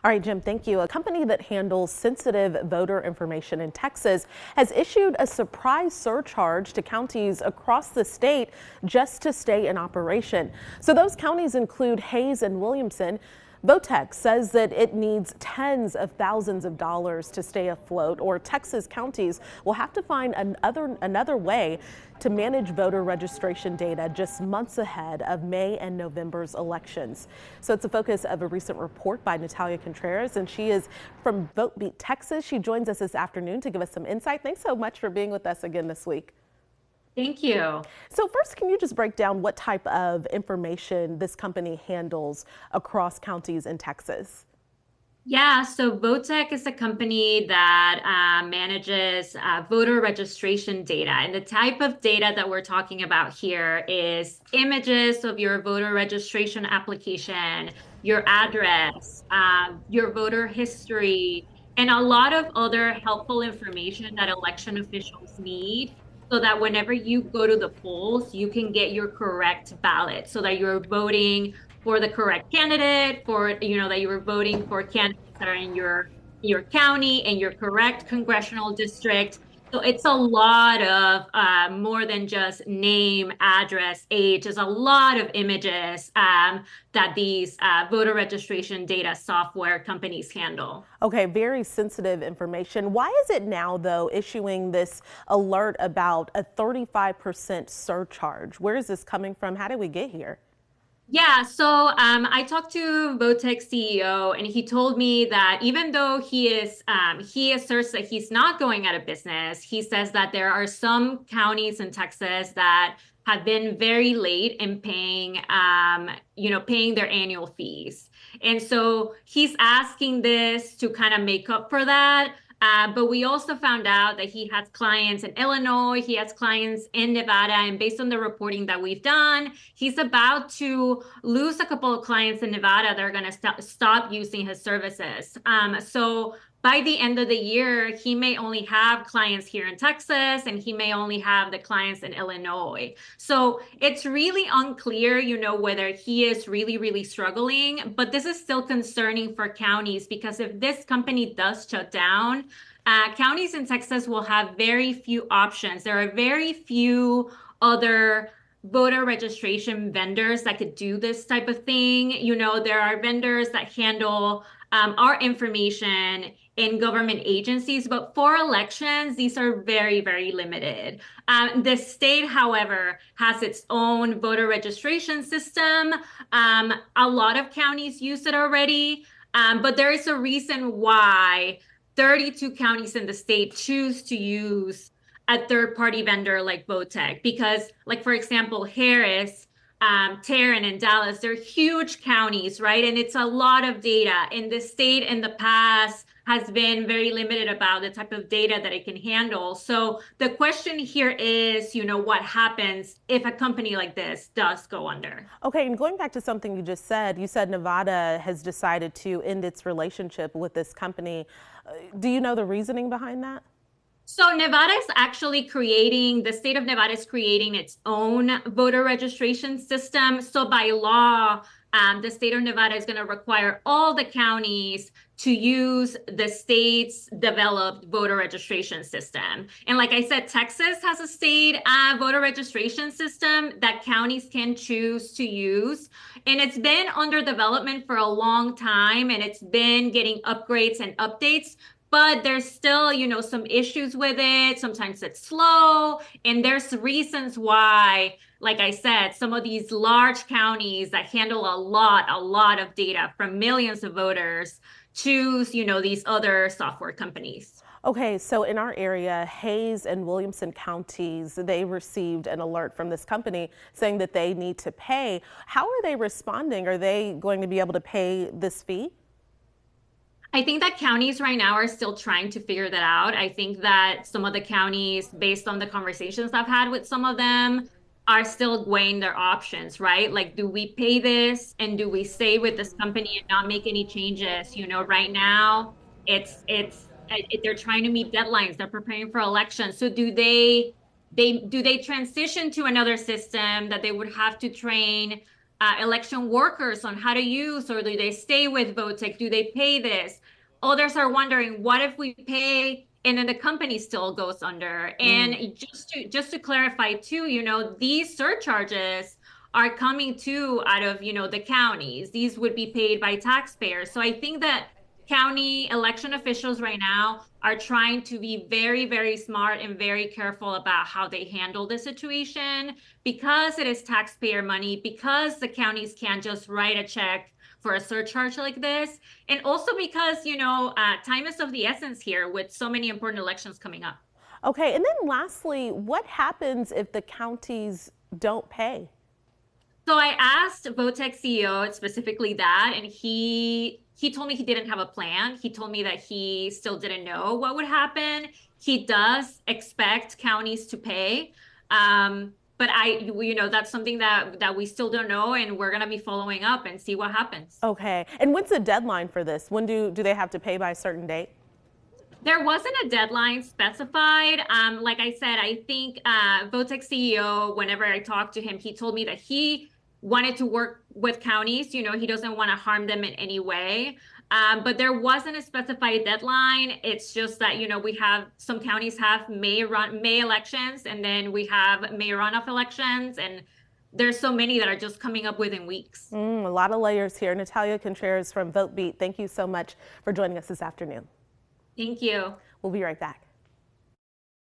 All right, Jim, thank you. A company that handles sensitive voter information in Texas has issued a surprise surcharge to counties across the state just to stay in operation. So those counties include Hays and Williamson. Votec says that it needs tens of thousands of dollars to stay afloat, or Texas counties will have to find another way to manage voter registration data just months ahead of May and November's elections. So it's a focus of a recent report by Natalia Contreras, and she is from Votebeat, Texas. She joins us this afternoon to give us some insight. Thanks so much for being with us again this week. Thank you. So first, can you just break down what type of information this company handles across counties in Texas? Yeah, so Votec is a company that manages voter registration data. And the type of data that we're talking about here is images of your voter registration application, your address, your voter history, and a lot of other helpful information that election officials need so that whenever you go to the polls, you can get your correct ballot so that you're voting for the correct candidate, that you were voting for candidates that are in your county and your correct congressional district. So it's a lot of more than just name, address, age. There's a lot of images that these voter registration data software companies handle. Okay, very sensitive information. Why is it now, though, issuing this alert about a 35% surcharge? Where is this coming from? How did we get here? Yeah, so I talked to Votec CEO, and he told me that even though he asserts that he's not going out of business, he says that there are some counties in Texas that have been very late in paying their annual fees. And so he's asking this to kind of make up for that. But we also found out that he has clients in Illinois, he has clients in Nevada, and based on the reporting that we've done, he's about to lose a couple of clients in Nevada that are going to stop using his services. So by the end of the year, he may only have clients here in Texas, and he may only have the clients in Illinois. So it's really unclear, whether he is really, really struggling, but this is still concerning for counties because if this company does shut down, counties in Texas will have very few options. There are very few other voter registration vendors that could do this type of thing. There are vendors that handle our information in government agencies, but for elections, these are very, very limited. The state, however, has its own voter registration system. A lot of counties use it already, but there is a reason why 32 counties in the state choose to use a third-party vendor like Votec, because, like, for example, Harris, Tarrant, and Dallas, they're huge counties, right? And it's a lot of data. And the state in the past has been very limited about the type of data that it can handle. So the question here is, what happens if a company like this does go under? Okay, and going back to something you just said, you said Nevada has decided to end its relationship with this company. Do you know the reasoning behind that? So Nevada is actually the state of Nevada is creating its own voter registration system. So by law, the state of Nevada is going to require all the counties to use the state's developed voter registration system. And like I said, Texas has a state voter registration system that counties can choose to use. And it's been under development for a long time, and it's been getting upgrades and updates. But there's still, some issues with it. Sometimes it's slow. And there's reasons why, like I said, some of these large counties that handle a lot of data from millions of voters choose, these other software companies. Okay, so in our area, Hays and Williamson counties, they received an alert from this company saying that they need to pay. How are they responding? Are they going to be able to pay this fee? I think that counties right now are still trying to figure that out. I think that some of the counties, based on the conversations I've had with some of them, are still weighing their options, right? Like, do we pay this and do we stay with this company and not make any changes? Right now, they're trying to meet deadlines. They're preparing for elections. So do they transition to another system that they would have to train election workers on how to use, or do they stay with Votec? Do they pay this? Others are wondering, what if we pay and then the company still goes under? And just to clarify too, these surcharges are coming too out of, the counties. These would be paid by taxpayers. So I think that county election officials right now are trying to be very, very smart and very careful about how they handle the situation, because it is taxpayer money, because the counties can't just write a check for a surcharge like this, and also because, time is of the essence here with so many important elections coming up. Okay, and then lastly, what happens if the counties don't pay? So I asked Votec CEO specifically that, and he told me he didn't have a plan. He told me that he still didn't know what would happen. He does expect counties to pay. But that's something that we still don't know, and we're going to be following up and see what happens. Okay. And when's the deadline for this? When do they have to pay by a certain date? There wasn't a deadline specified. Like I said, I think Votec CEO, whenever I talked to him, he told me that he wanted to work with counties. He doesn't want to harm them in any way. But there wasn't a specified deadline. It's just that, we have some counties have May elections, and then we have May runoff elections, and there's so many that are just coming up within weeks. A lot of layers here. Natalia Contreras from Votebeat, thank you so much for joining us this afternoon. Thank you. We'll be right back.